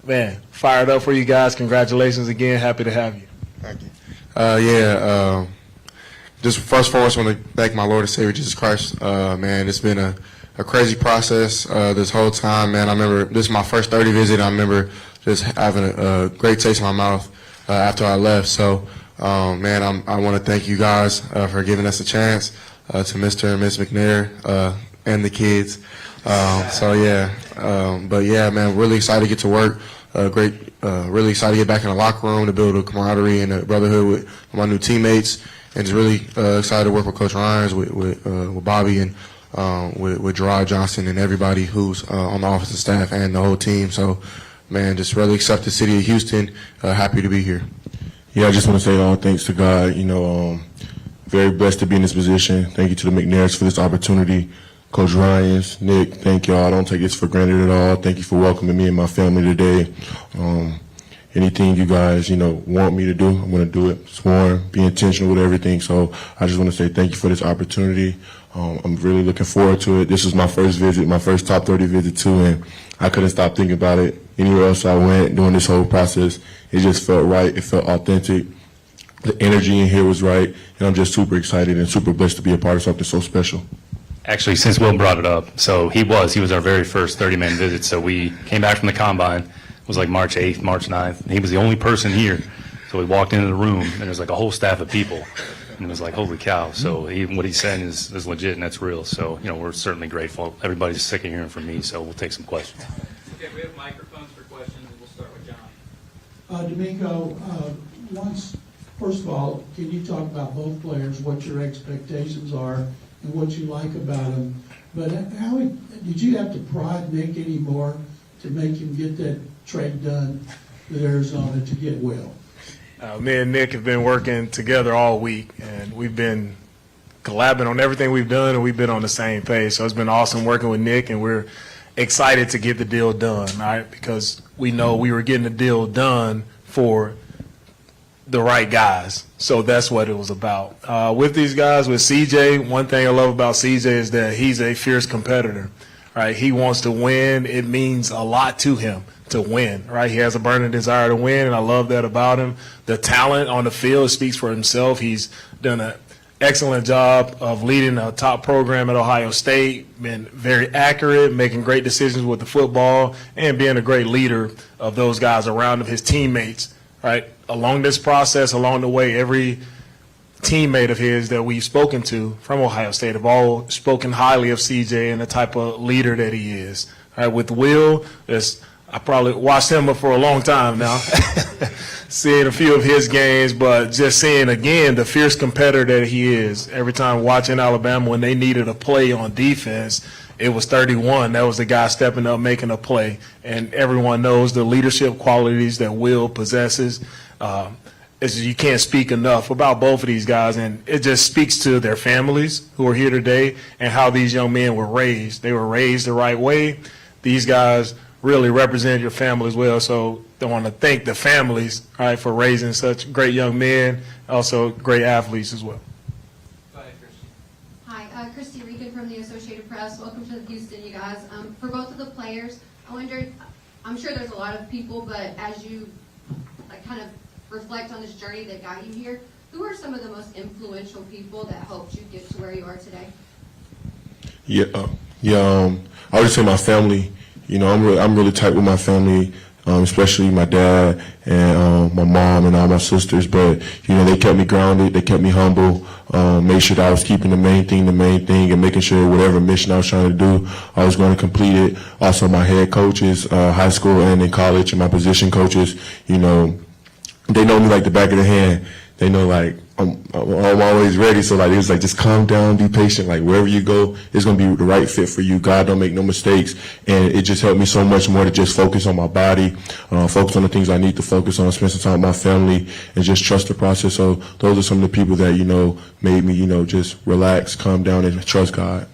man, fired up for you guys. Congratulations again. Happy to have you. Thank you. Just first and foremost, I want to thank my Lord and Savior Jesus Christ. Man, it's been a crazy process this whole time, man. I remember this is my first 30 visit. I remember just having a great taste in my mouth after I left. So, man, I want to thank you guys for giving us a chance, to Mr. and Ms. McNair and the kids. But yeah, man, really excited to get to work. Really excited to get back in the locker room to build a camaraderie and a brotherhood with my new teammates. And just really excited to work with Coach Ryans, with Bobby, and with Gerard Johnson and everybody who's on the offensive staff and the whole team. So, man, just really accept the city of Houston. Happy to be here. Yeah, I just want to say all thanks to God. Very blessed to be in this position. Thank you to the McNairs for this opportunity. Coach Ryans, Nick, thank y'all. I don't take this for granted at all. Thank you for welcoming me and my family today. Anything you guys, want me to do, I'm going to do it. Sworn, be intentional with everything. So I just want to say thank you for this opportunity. I'm really looking forward to it. This was my first visit, my first top 30 visit too, and I couldn't stop thinking about it. Anywhere else I went during this whole process, it just felt right. It felt authentic. The energy in here was right, and I'm just super excited and super blessed to be a part of something so special. Actually, since Will brought it up, so he was our very first 30-man visit. So we came back from the combine. It was like March 8th, March 9th. And he was the only person here. So we walked into the room, and there's like a whole staff of people. And it was like, holy cow. So what he's saying is legit, and that's real. So, we're certainly grateful. Everybody's sick of hearing from me, so we'll take some questions. Okay, we have microphones for questions, and we'll start with John. D'Amico, first of all, can you talk about both players, what your expectations are, and what you like about him. But how did you have to prod Nick anymore to make him get that trade done with Arizona to get Will? Me and Nick have been working together all week, and we've been collabing on everything we've done, and we've been on the same page. So it's been awesome working with Nick, and we're excited to get the deal done, all right? Because we know we were getting the deal done for the right guys. So that's what it was about. With these guys, with CJ, one thing I love about CJ is that he's a fierce competitor, right? He wants to win. It means a lot to him to win, right? He has a burning desire to win, and I love that about him. The talent on the field speaks for himself. He's done an excellent job of leading a top program at Ohio State, been very accurate, making great decisions with the football, and being a great leader of those guys around him, his teammates, right? Along this process, along the way, every teammate of his that we've spoken to from Ohio State have all spoken highly of CJ and the type of leader that he is. All right, with Will, I probably watched him for a long time now, seeing a few of his games, but just seeing, again, the fierce competitor that he is. Every time watching Alabama, when they needed a play on defense, it was 31. That was the guy stepping up, making a play. And everyone knows the leadership qualities that Will possesses. You can't speak enough about both of these guys, and it just speaks to their families who are here today and how these young men were raised. They were raised the right way. These guys really represent your family as well, so I want to thank the families, all right, for raising such great young men, also great athletes as well. Hi, Christy Regan from the Associated Press. Welcome to Houston, you guys. For both of the players, I wondered, I'm sure there's a lot of people, but as you kind of reflect on this journey that got you here, who are some of the most influential people that helped you get to where you are today? I would just say my family. You know, I'm really tight with my family, especially my dad and my mom and all my sisters. But you know, they kept me grounded, they kept me humble, made sure that I was keeping the main thing, and making sure whatever mission I was trying to do, I was going to complete it. Also, my head coaches, high school and in college, and my position coaches, you know, they know me like the back of their hand. They know like I'm always ready. So like it was like, just calm down, be patient. Like wherever you go, it's gonna be the right fit for you. God don't make no mistakes, and it just helped me so much more to just focus on my body, focus on the things I need to focus on, spend some time with my family, and just trust the process. So those are some of the people that made me just relax, calm down, and trust God.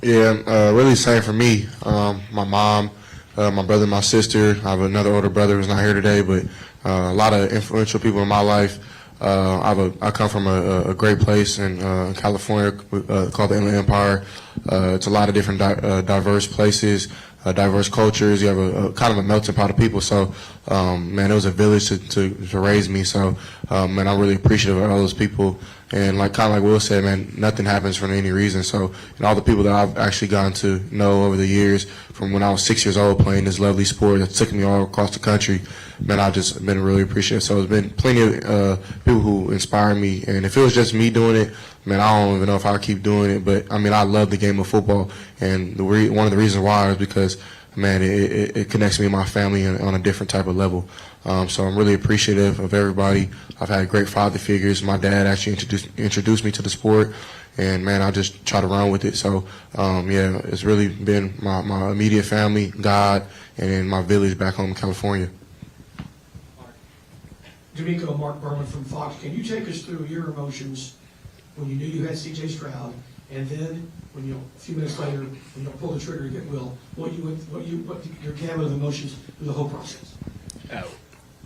Yeah, really same for me. My mom, my brother, my sister. I have another older brother who's not here today, but a lot of influential people in my life. I come from a great place in California called the Inland Empire. It's a lot of different diverse places, diverse cultures. You have a kind of a melting pot of people. So, man, it was a village to raise me. So, man, I'm really appreciative of all those people. And kind of like Will said, man, nothing happens for any reason. So, and all the people that I've actually gotten to know over the years, from when I was 6 years old playing this lovely sport that took me all across the country, man, I've just been really appreciative. So there's been plenty of people who inspire me. And if it was just me doing it, man, I don't even know if I'll keep doing it. But, I mean, I love the game of football. And one of the reasons why is because, man, it connects me and my family on a different type of level. So I'm really appreciative of everybody. I've had great father figures. My dad actually introduced me to the sport, and man, I just try to run with it. So yeah, it's really been my immediate family, God, and then my village back home in California. D'Amico, Mark Berman from Fox. Can you take us through your emotions when you knew you had C.J. Stroud, and then when a few minutes later, when you pull the trigger to get Will, what your gamut of emotions through the whole process?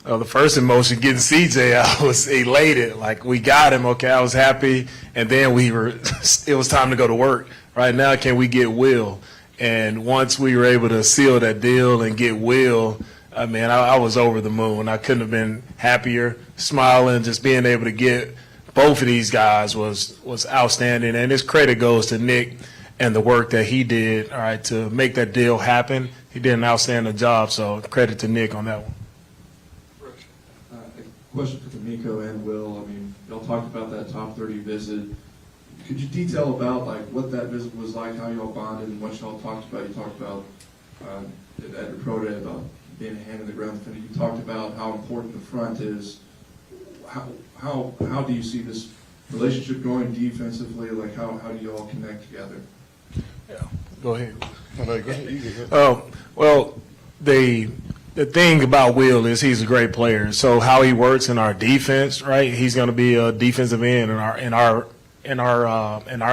The first emotion, getting CJ, I was elated. Like, we got him, okay, I was happy. And then it was time to go to work. Right now, can we get Will? And once we were able to seal that deal and get Will, I mean, I was over the moon. I couldn't have been happier, smiling, just being able to get both of these guys was outstanding. And this credit goes to Nick and the work that he did, all right, to make that deal happen. He did an outstanding job, so credit to Nick on that one. Question for D'Amico and Will. I mean, y'all talked about that top 30 visit. Could you detail about what that visit was like, how y'all bonded, and what y'all talked about? You talked about at your pro day about being a hand in the ground defender. You talked about how important the front is. How do you see this relationship going defensively? Like, how do you all connect together? Go ahead. No, go ahead. You can go. Oh, well, the thing about Will is he's a great player. So how he works in our defense, right? He's going to be a defensive end in our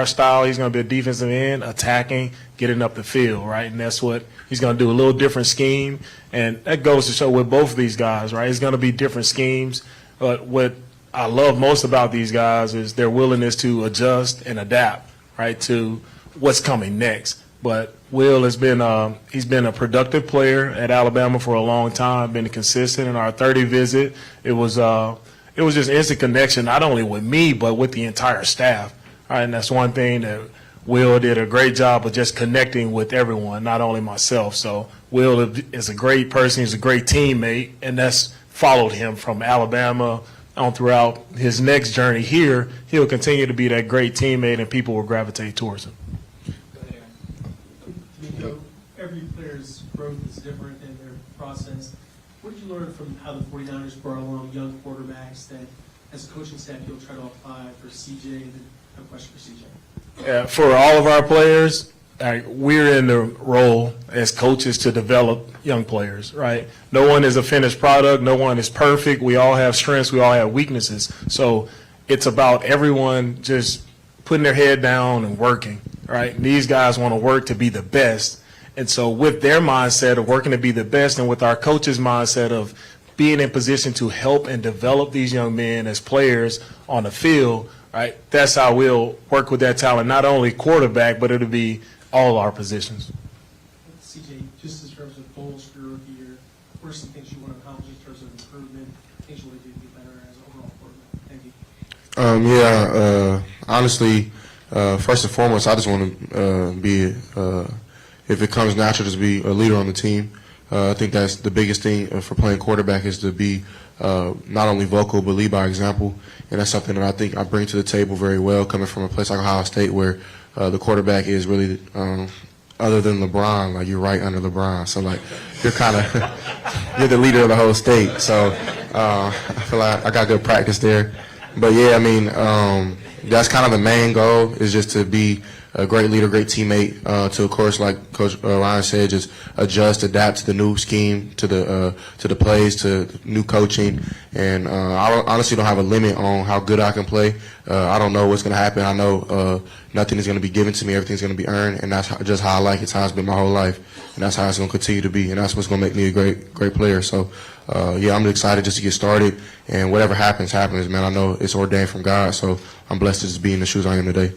style. He's going to be a defensive end, attacking, getting up the field, right? And that's what he's going to do. A little different scheme, and that goes to show with both of these guys, right? It's going to be different schemes, but what I love most about these guys is their willingness to adjust and adapt, right, to what's coming next. But Will has been he's been a productive player at Alabama for a long time, been consistent. In our 30 visit, it was just instant connection, not only with me, but with the entire staff. All right, and that's one thing that Will did a great job of just connecting with everyone, not only myself. So Will is a great person, he's a great teammate, and that's followed him from Alabama on throughout his next journey here. He'll continue to be that great teammate, and people will gravitate towards him. Every player's growth is different in their process. What did you learn from how the 49ers brought along young quarterbacks that, as a coaching staff, you'll try to apply for CJ? And then I have a question for CJ. Yeah, for all of our players, we're in the role as coaches to develop young players, right? No one is a finished product. No one is perfect. We all have strengths. We all have weaknesses. So it's about everyone just putting their head down and working, right? And these guys want to work to be the best. And so with their mindset of working to be the best, and with our coaches' mindset of being in position to help and develop these young men as players on the field, right, that's how we'll work with that talent, not only quarterback, but it'll be all our positions. CJ, just in terms of goals for your rookie year, what are some things you want to accomplish in terms of improvement, things you want to do to be better as an overall quarterback? Thank you. Honestly, first and foremost, I just want to be, if it comes natural, just be a leader on the team. I think that's the biggest thing for playing quarterback is to be not only vocal but lead by example, and that's something that I think I bring to the table very well, coming from a place like Ohio State where the quarterback is really, other than LeBron, like you're right under LeBron, so like you're kind of you're the leader of the whole state. So I feel like I got good practice there. But yeah, I mean, that's kind of the main goal is just to be a great leader, great teammate. To of course, like Coach Ryan said, just adjust, adapt to the new scheme, to the plays, to new coaching. And I honestly don't have a limit on how good I can play. I don't know what's going to happen. I know nothing is going to be given to me. Everything's going to be earned, and that's just how I like it. It's how it's been my whole life, and that's how it's going to continue to be. And that's what's going to make me a great player. So yeah, I'm excited just to get started. And whatever happens, man. I know it's ordained from God. So I'm blessed to just be in the shoes I am today.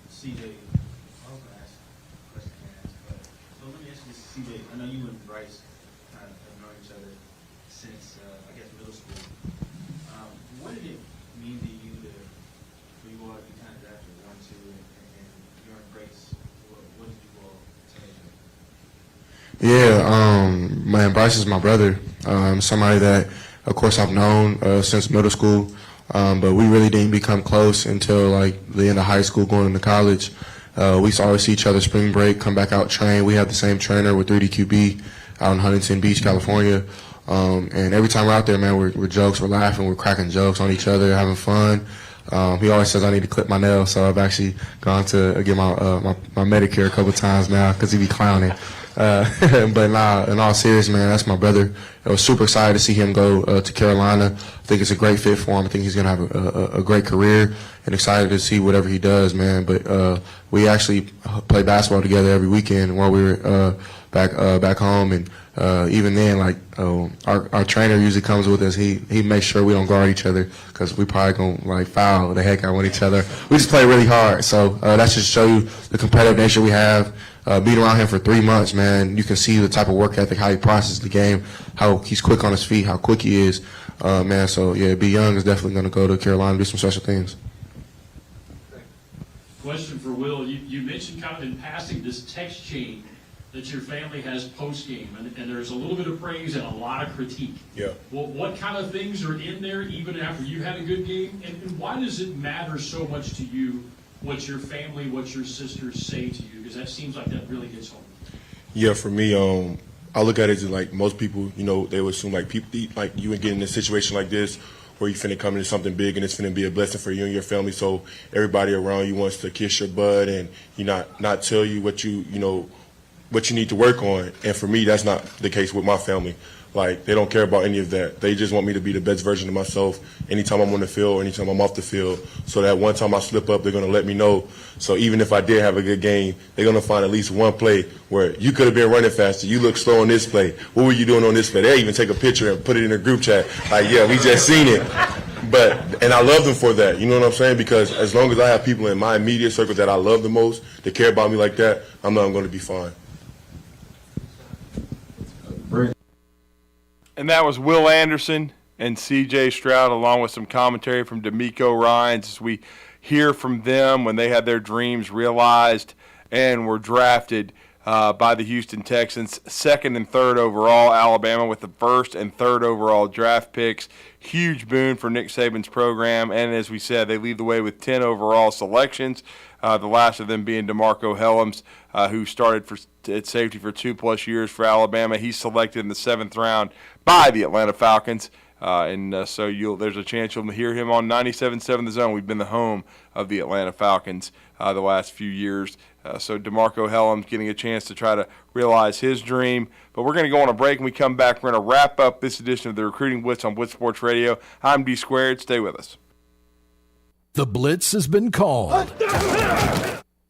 CJ, I was going to ask a question but so let me ask you this, CJ. I know you and Bryce kind of have known each other since, I guess, middle school. What did it mean to you for you all to be kind of drafted 1-2 and you and Bryce, what did you all tell each other? Yeah, man, Bryce is my brother. Somebody that, of course, I've known since middle school. But we really didn't become close until like the end of high school, going into college. We used to always see each other spring break, come back out, train. We had the same trainer with 3DQB out in Huntington Beach, California. And every time we're out there, man, we're jokes, we're laughing, we're cracking jokes on each other, having fun. He always says I need to clip my nails, so I've actually gone to get my Medicare a couple times now because he be clowning. But nah, in all seriousness, man, that's my brother. I was super excited to see him go to Carolina. I think it's a great fit for him. I think he's going to have a great career, and excited to see whatever he does, man. But we actually play basketball together every weekend while we were back home, and even then, like our trainer usually comes with us. He makes sure we don't guard each other because we probably gonna like foul the heck out with each other. We just play really hard. So that's just to show you the competitive nature we have. Being around him for 3 months, man, you can see the type of work ethic, how he processes the game, how he's quick on his feet, how quick he is, man. So yeah, B. Young is definitely going to go to Carolina and do some special things. Question for Will. You mentioned kind of in passing this text chain that your family has post-game, and there's a little bit of praise and a lot of critique. Yeah. Well, what kind of things are in there even after you had a good game, and why does it matter so much to you what your family, what your sisters say to you? Because that seems like that really hits home. Yeah, for me, I look at it as like most people, you know, they would assume like people, like you would get in a situation like this where you finna come into something big and it's finna be a blessing for you and your family. So everybody around you wants to kiss your butt and not tell you what you need to work on. And for me, that's not the case with my family. Like, they don't care about any of that. They just want me to be the best version of myself anytime I'm on the field, anytime I'm off the field. So that one time I slip up, they're going to let me know. So even if I did have a good game, they're going to find at least one play where you could have been running faster. You look slow on this play. What were you doing on this play? They even take a picture and put it in a group chat. Like, yeah, we just seen it. And I love them for that. You know what I'm saying? Because as long as I have people in my immediate circle that I love the most, that care about me like that, I know I'm going to be fine. And that was Will Anderson and C.J. Stroud, along with some commentary from D'Amico Ryans, as we hear from them when they had their dreams realized and were drafted by the Houston Texans, 2nd and 3rd overall. Alabama with the 1st and 3rd overall draft picks. Huge boon for Nick Saban's program. And as we said, they lead the way with 10 overall selections, the last of them being DeMarco Hellams, who started at safety for 2+ years for Alabama. He's selected in the 7th round by the Atlanta Falcons. So there's a chance you'll hear him on 97.7 The Zone. We've been the home of the Atlanta Falcons the last few years. So DeMarco Hellams getting a chance to try to realize his dream. But we're going to go on a break. When we come back, we're going to wrap up this edition of the Recruiting Blitz on Blitz Sports Radio. I'm D Squared. Stay with us. The Blitz has been called.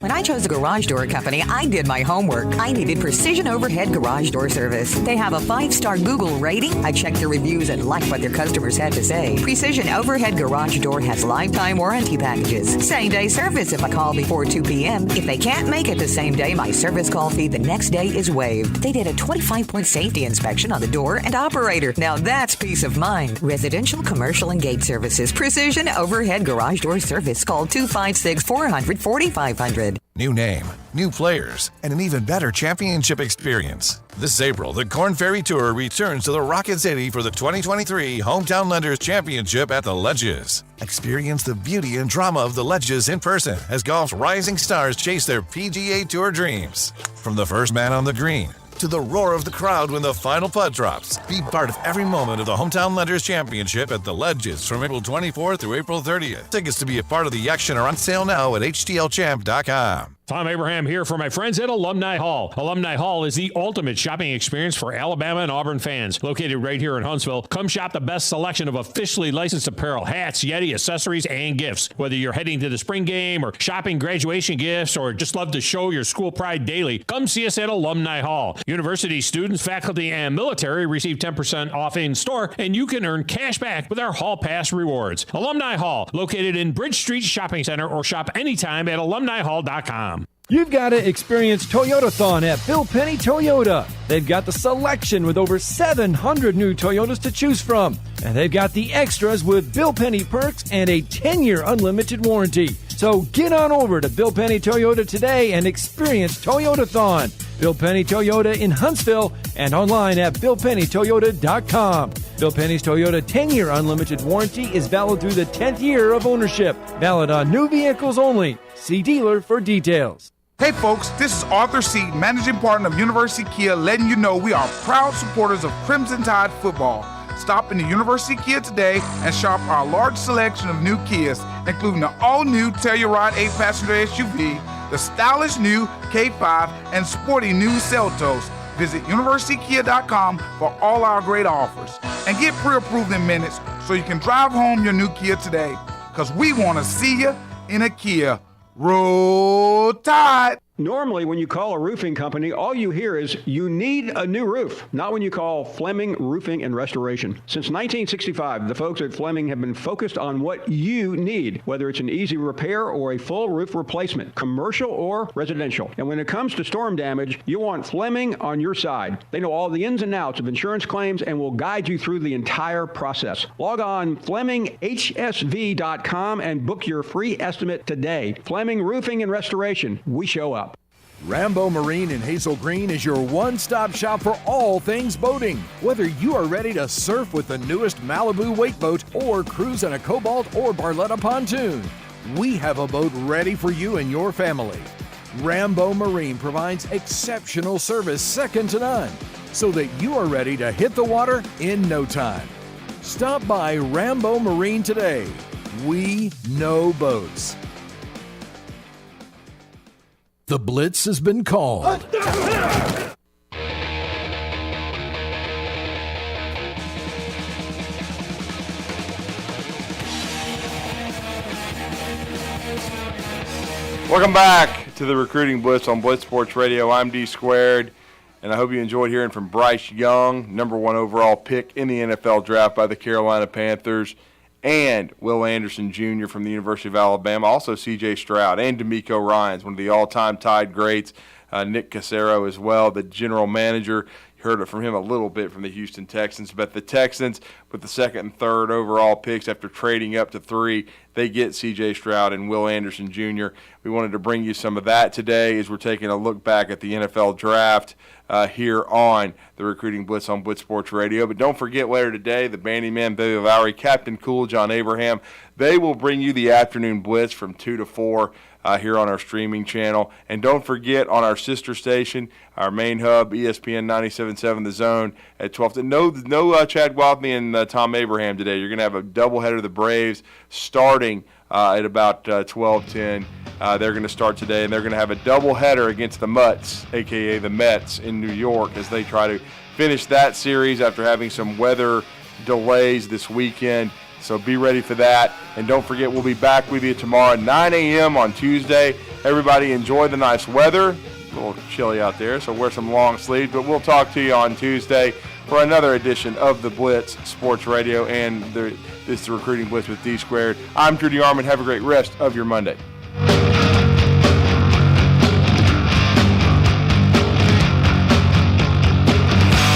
When I chose a garage door company, I did my homework. I needed Precision Overhead Garage Door Service. They have a 5-star Google rating. I checked their reviews and liked what their customers had to say. Precision Overhead Garage Door has lifetime warranty packages. Same-day service if I call before 2 p.m. If they can't make it the same day, my service call fee the next day is waived. They did a 25-point safety inspection on the door and operator. Now that's peace of mind. Residential, commercial, and gate services. Precision Overhead Garage Door Service. Call 256-400-4500. New name, new players, and an even better championship experience. This April, the Korn Ferry Tour returns to the Rocket City for the 2023 Hometown Lenders Championship at the Ledges. Experience the beauty and drama of the Ledges in person as golf's rising stars chase their PGA Tour dreams. From the first man on the green to the roar of the crowd when the final putt drops. Be part of every moment of the Hometown Lenders Championship at the Ledges from April 24th through April 30th. Tickets to be a part of the action are on sale now at HTLChamp.com. Tom Abraham here for my friends at Alumni Hall. Alumni Hall is the ultimate shopping experience for Alabama and Auburn fans. Located right here in Huntsville, come shop the best selection of officially licensed apparel, hats, Yeti, accessories, and gifts. Whether you're heading to the spring game or shopping graduation gifts or just love to show your school pride daily, come see us at Alumni Hall. University students, faculty, and military receive 10% off in store, and you can earn cash back with our Hall Pass rewards. Alumni Hall, located in Bridge Street Shopping Center, or shop anytime at alumnihall.com. You've got to experience Toyotathon at Bill Penny Toyota. They've got the selection with over 700 new Toyotas to choose from. And they've got the extras with Bill Penny perks and a 10-year unlimited warranty. So get on over to Bill Penny Toyota today and experience Toyotathon. Bill Penny Toyota in Huntsville and online at BillPennyToyota.com. Bill Penny's Toyota 10-year unlimited warranty is valid through the 10th year of ownership. Valid on new vehicles only. See dealer for details. Hey folks, this is Arthur Seaton, managing partner of University Kia, letting you know we are proud supporters of Crimson Tide football. Stop into University Kia today and shop our large selection of new Kias, including the all-new Telluride 8-passenger SUV, the stylish new K5, and sporty new Seltos. Visit universitykia.com for all our great offers. And get pre-approved in minutes so you can drive home your new Kia today. Because we want to see you in a Kia. Roll Tide! Normally, when you call a roofing company, all you hear is, you need a new roof. Not when you call Fleming Roofing and Restoration. Since 1965, the folks at Fleming have been focused on what you need, whether it's an easy repair or a full roof replacement, commercial or residential. And when it comes to storm damage, you want Fleming on your side. They know all the ins and outs of insurance claims and will guide you through the entire process. Log on FlemingHSV.com and book your free estimate today. Fleming Roofing and Restoration. We show up. Rambo Marine in Hazel Green is your one-stop shop for all things boating. Whether you are ready to surf with the newest Malibu wake boat or cruise in a Cobalt or Barletta pontoon, we have a boat ready for you and your family. Rambo Marine provides exceptional service second to none, so that you are ready to hit the water in no time. Stop by Rambo Marine today. We know boats. The Blitz has been called. Welcome back to the Recruiting Blitz on Blitz Sports Radio. I'm D Squared, and I hope you enjoyed hearing from Bryce Young, number 1 overall pick in the NFL draft by the Carolina Panthers, and Will Anderson Jr. from the University of Alabama, also C.J. Stroud and D'Amico Ryans, one of the all-time Tide greats, Nick Cassero as well, the general manager. Heard it from him a little bit from the Houston Texans, but the Texans with the 2nd and 3rd overall picks after trading up to 3, they get C.J. Stroud and Will Anderson Jr. We wanted to bring you some of that today as we're taking a look back at the NFL draft here on the Recruiting Blitz on Blitz Sports Radio. But don't forget, later today, the Bandyman, Billy Lowry, Captain Cool, John Abraham, they will bring you the afternoon blitz from 2 to 4 here on our streaming channel. And don't forget, on our sister station, our main hub, ESPN 97.7 The Zone at 12. No Chad Gwaltney and Tom Abraham today. You're going to have a doubleheader of the Braves starting at about 12:10. They're going to start today, and they're going to have a doubleheader against the Mutts, a.k.a. the Mets, in New York as they try to finish that series after having some weather delays this weekend. So be ready for that. And don't forget, we'll be back with you tomorrow at 9 a.m. on Tuesday. Everybody enjoy the nice weather. A little chilly out there, so wear some long sleeves. But we'll talk to you on Tuesday for another edition of the Blitz Sports Radio and this is the Recruiting Blitz with D Squared. I'm Trudy Armand. Have a great rest of your Monday.